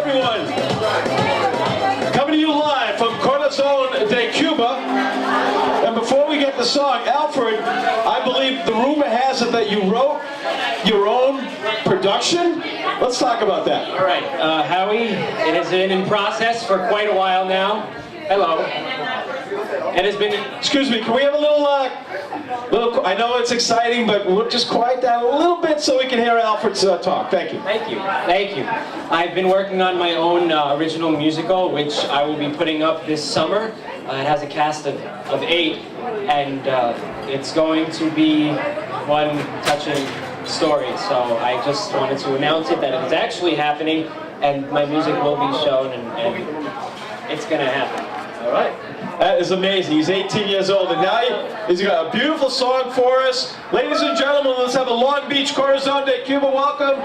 everyone. Coming to you live from Corazon de Cuba. And before we get the song, Alfred, I believe the rumor has it that you wrote your own production? Let's talk about that. All right, Howie, it has been in process for quite a while now. Hello. It has been... Excuse me, can we have a little, I know it's exciting, but we'll just quiet down a little bit so we can hear Alfred's talk. Thank you. Thank you. Thank you. I've been working on my own original musical, which I will be putting up this summer. It has a cast of 8, and it's going to be one touching story. So I just wanted to announce it that it's actually happening, and my music will be shown, and it's going to happen. All right. That is amazing. He's 18 years old, and now he's got a beautiful song for us. Ladies and gentlemen, let's have a Long Beach Corazon de Cuba welcome.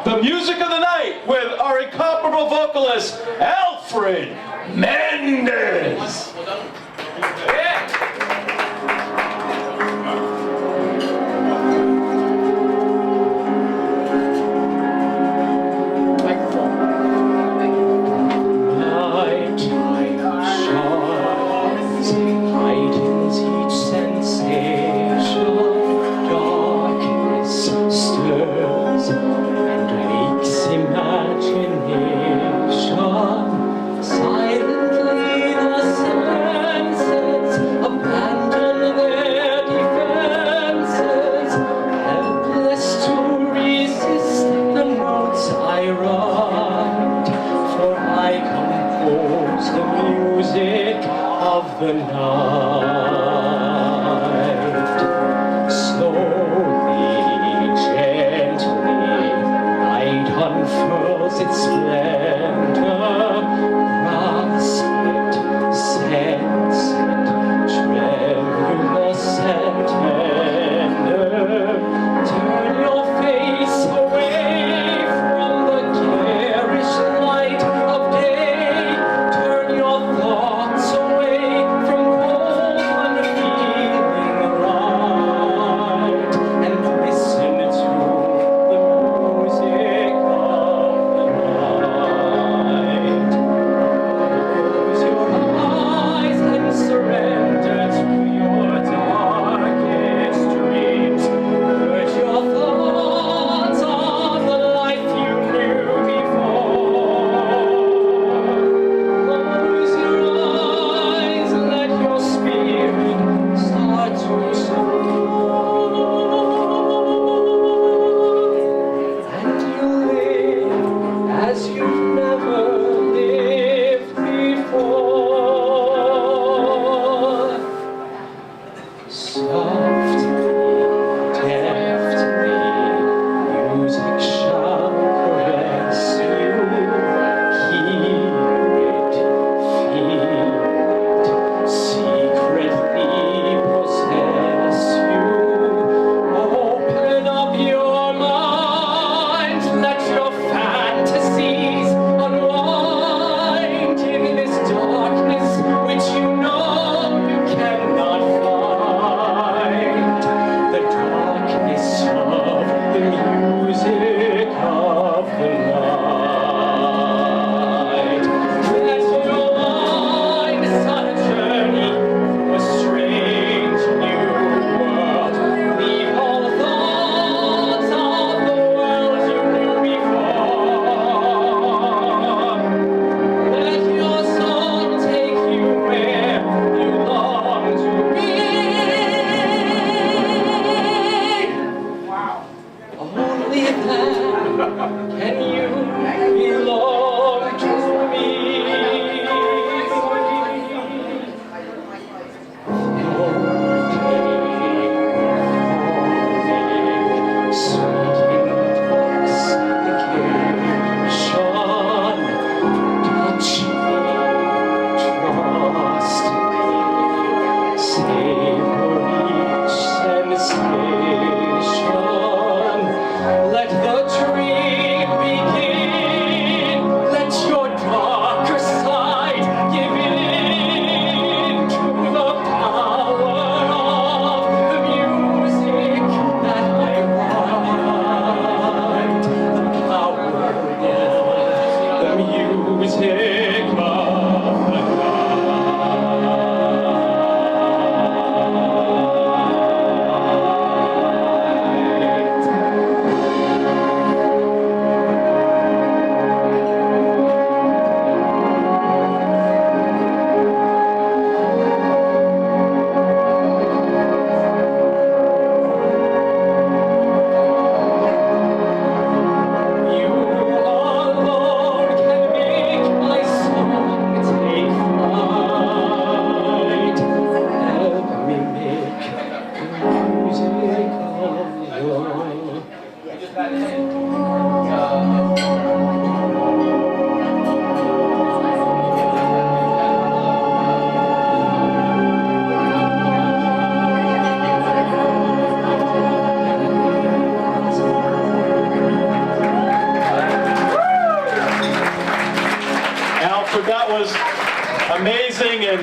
The music of the night with our incomparable vocalist, Alfred Mendez. Yeah. The night, slowly, gently, night unfurls its splendor, grasp it, sense it, tremulous and tender, turn your face away from the garish light of day, turn your thoughts away. Let your fantasies music of the That was amazing, and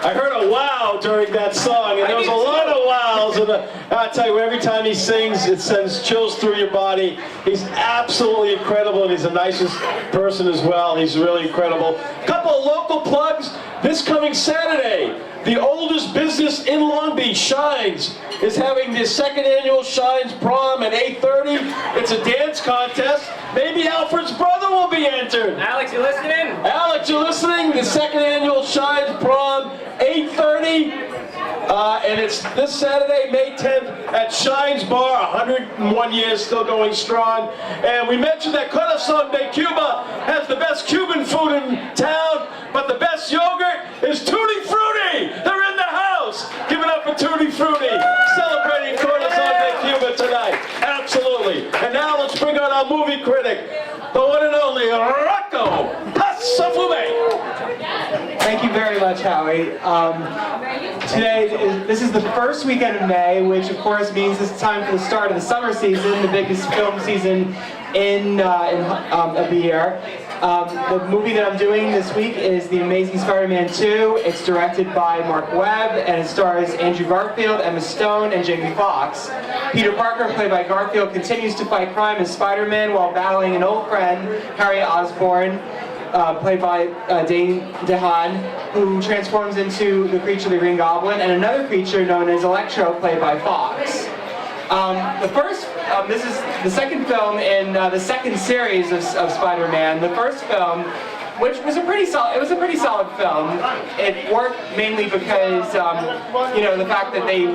I heard a wow during that song, and there was a lot of wows, and I'll tell you, every time he sings, it sends chills through your body. He's absolutely incredible, and he's the nicest person as well. He's really incredible. A couple of local plugs. This coming Saturday, the oldest business in Long Beach, Shines, is having the second annual Shines Prom at 8:30. It's a dance contest. Maybe Alfred's brother will be entered. Alex, you listening? Alex, you listening? The second annual Shines Prom, 8:30. And it's this Saturday, May 10th, at Shines Bar, 101 years, still going strong. And we mentioned that Corazon de Cuba has the best Cuban food in town, but the best yogurt is Tutti Frutti. They're in the house. Give it up for Tutti Frutti, celebrating Corazon de Cuba tonight. Absolutely. And now let's bring on our movie critic, the one and only Rocco Passafume. Thank you very much, Howie. This is the first weekend of May, which of course means it's time for the start of the summer season, the biggest film season of the year. The movie that I'm doing this week is The Amazing Spider-Man 2. It's directed by Mark Webb, and it stars Andrew Garfield, Emma Stone, and Jamie Foxx. Peter Parker, played by Garfield, continues to fight crime as Spider-Man while battling an old friend, Harry Osborn, played by Dane DeHaan, who transforms into the creature the Green Goblin, and another creature known as Electro, played by Fox. This is the second film in the second series of Spider-Man. The first film, which was a pretty solid film. It worked mainly because, the fact that they,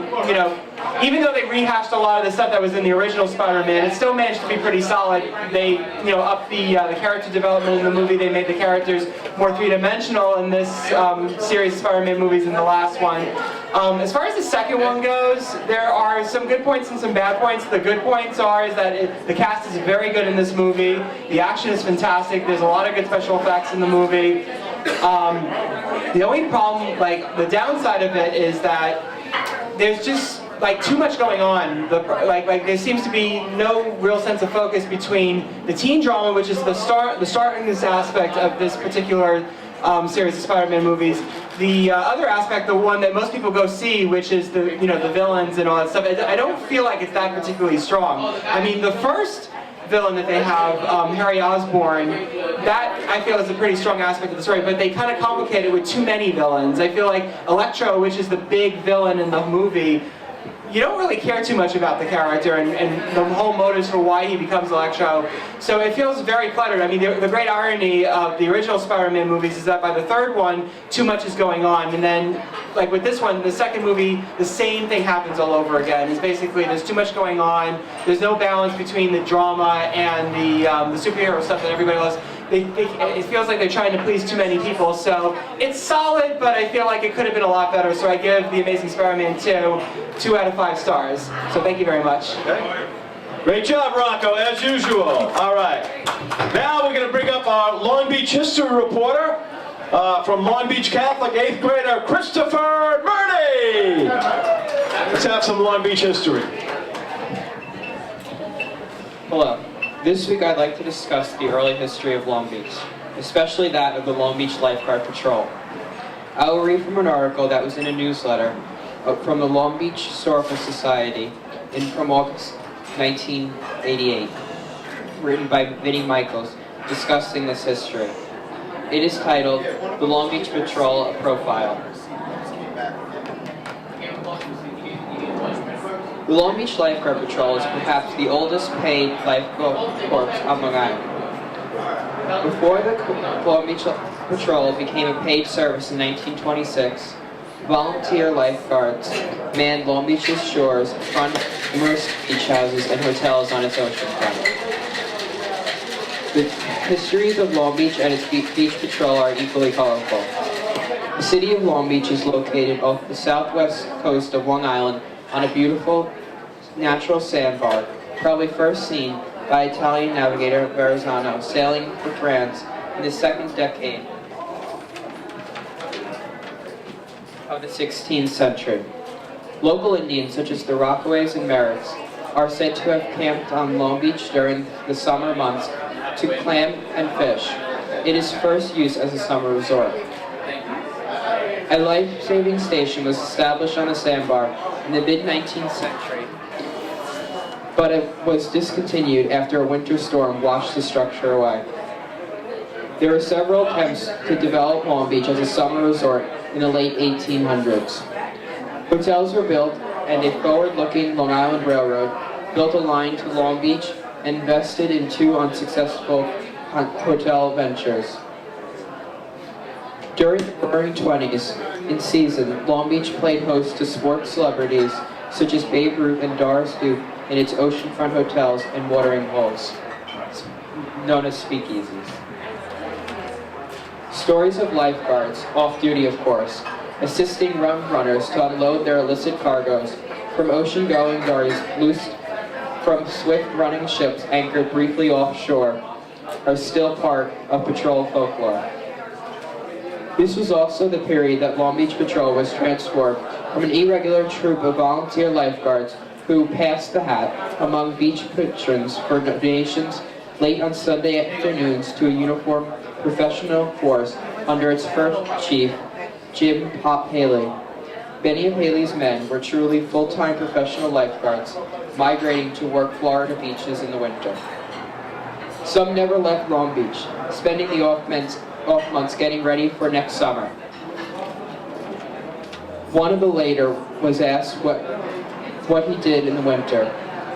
even though they rehashed a lot of the stuff that was in the original Spider-Man, it still managed to be pretty solid. They, upped the character development in the movie. They made the characters more three-dimensional in this series of Spider-Man movies than the last one. As far as the second one goes, there are some good points and some bad points. The good points is that the cast is very good in this movie. The action is fantastic. There's a lot of good special effects in the movie. The only problem, the downside of it is that there's just too much going on. There seems to be no real sense of focus between the teen drama, which is the starting aspect of this particular series of Spider-Man movies. The other aspect, the one that most people go see, which is the the villains and all that stuff. I don't feel like it's that particularly strong. I mean, the first villain that they have, Harry Osborn, that I feel is a pretty strong aspect of the story, but they kind of complicate it with too many villains. I feel like Electro, which is the big villain in the movie, you don't really care too much about the character and the whole motives for why he becomes Electro. So it feels very cluttered. I mean, the great irony of the original Spider-Man movies is that by the third one, too much is going on. And then, with this one, the second movie, the same thing happens all over again. It's basically, there's too much going on. There's no balance between the drama and the superhero stuff that everybody loves. It feels like they're trying to please too many people, so it's solid, but I feel like it could have been a lot better, so I give The Amazing Spider-Man 2 out of 5 stars. So thank you very much. Okay. Great job, Rocco, as usual. All right. Now we're going to bring up our Long Beach history reporter from Long Beach Catholic, 8th grader, Christopher Murray. Let's have some Long Beach history. Hello. This week I'd like to discuss the early history of Long Beach, especially that of the Long Beach Lifeguard Patrol. I will read from an article that was in a newsletter from the Long Beach Historical Society from August 1988, written by Vinnie Michaels, discussing this history. It is titled The Long Beach Patrol, A Profile. The Long Beach Lifeguard Patrol is perhaps the oldest paid lifeguard corps on Long Island. Before the Long Beach Patrol became a paid service in 1926, volunteer lifeguards manned Long Beach's shores, front numerous beach houses and hotels on its ocean front. The histories of Long Beach and its beach patrol are equally colorful. The city of Long Beach is located off the southwest coast of Long Island on a beautiful natural sandbar, probably first seen by Italian navigator Verrazano sailing for France in the second decade of the 16th century. Local Indians such as the Rockaways and Merritts are said to have camped on Long Beach during the summer months to clam and fish. It is first used as a summer resort. A life-saving station was established on the sandbar in the mid-19th century, but it was discontinued after a winter storm washed the structure away. There were several attempts to develop Long Beach as a summer resort in the late 1800s. Hotels were built, and a forward-looking Long Island Railroad built a line to Long Beach and invested in 2 unsuccessful hotel ventures. During the Roaring '20s, in season, Long Beach played host to sports celebrities such as Babe Ruth and Doris Duke in its oceanfront hotels and watering holes, known as speakeasies. Stories of lifeguards, off-duty of course, assisting rum runners to unload their illicit cargoes from ocean-going dories loosed from swift-running ships anchored briefly offshore are still part of patrol folklore. This was also the period that Long Beach Patrol was transformed from an irregular troop of volunteer lifeguards who passed the hat among beach patrons for donations late on Sunday afternoons to a uniformed professional force under its first chief, Jim Pop Haley. Many of Haley's men were truly full-time professional lifeguards, migrating to work Florida beaches in the winter. Some never left Long Beach, spending the off months getting ready for next summer. One of the later was asked what he did in the winter.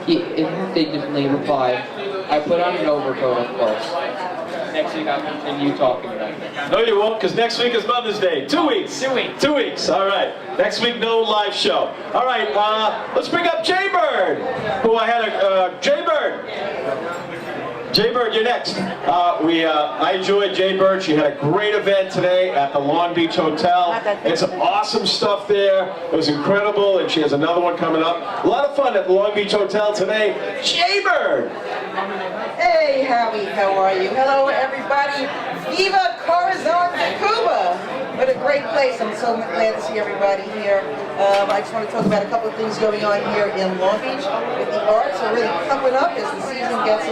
He indignantly replied, "I put on an overcoat, of course." Next week I'll continue talking about it. No, you won't, because next week is Mother's Day. 2 weeks. 2 weeks. 2 weeks. All right. Next week, no live show. All right. Let's bring up Jaybird, who I had a Jaybird. Jaybird, you're next. I enjoyed Jaybird. She had a great event today at the Long Beach Hotel. It's awesome stuff there. It was incredible, and she has another one coming up. A lot of fun at the Long Beach Hotel today. Jaybird! Hey, Howie, how are you? Hello, everybody. Viva Corazon, Cuba! What a great place. I'm so glad to see everybody here. I just want to talk about a couple of things going on here in Long Beach with the arts. Are really coming up as the season gets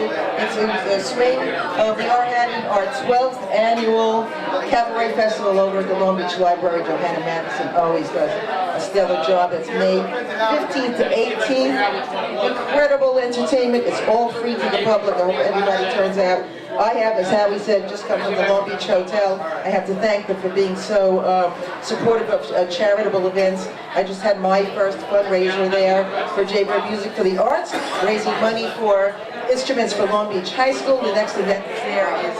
into the swing. We are having our 12th annual Cabaret Festival over at the Long Beach Library. Johanna Madison always does a stellar job. It's May 15th to 18th. Incredible entertainment. It's all free to the public. I hope everybody turns out. I have, as Howie said, just come from the Long Beach Hotel. I have to thank them for being so supportive of charitable events. I just had my first fundraiser there for Jaybird Music for the Arts, raising money for instruments for Long Beach High School. The next event there is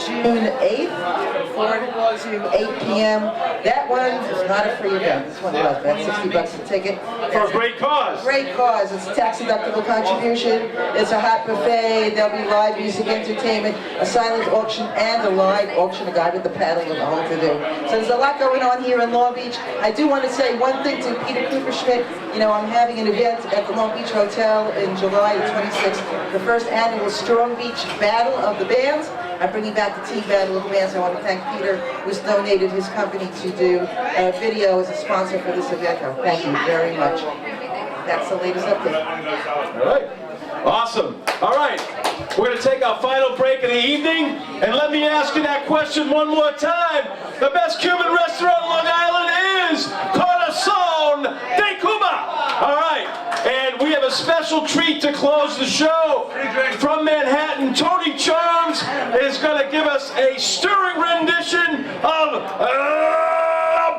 June 8th, 4 to 8 p.m. That one is not a free event. This one was about $60 a ticket. For a great cause. Great cause. It's a tax-deductible contribution. It's a hot buffet. There'll be live music entertainment, a silent auction, and a live auction. A guy with the paddle and the whole to-do. So there's a lot going on here in Long Beach. I do want to say one thing to Peter Cooper-Schmidt. You know, I'm having an event at the Long Beach Hotel in July the 26th, the first annual Strong Beach Battle of the Bands. I'm bringing back the Teen Battle of the Bands. I want to thank Peter, who's donated his company to do a video as a sponsor for this event. Thank you very much. That's the latest update. All right. Awesome. All right. We're going to take our final break of the evening. And let me ask you that question one more time. The best Cuban restaurant in Long Island is Corazon de Cuba. All right. And we have a special treat to close the show. From Manhattan, Tony Charms is going to give us a stirring rendition of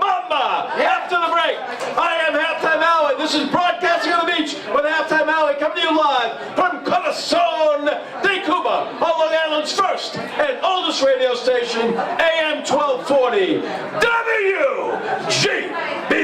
Bamba. After the break, I am Halftime Howie. This is Broadcasting on the Beach with Halftime Howie coming to you live from Corazon de Cuba, on Long Island's first and oldest radio station, AM 1240, WGB.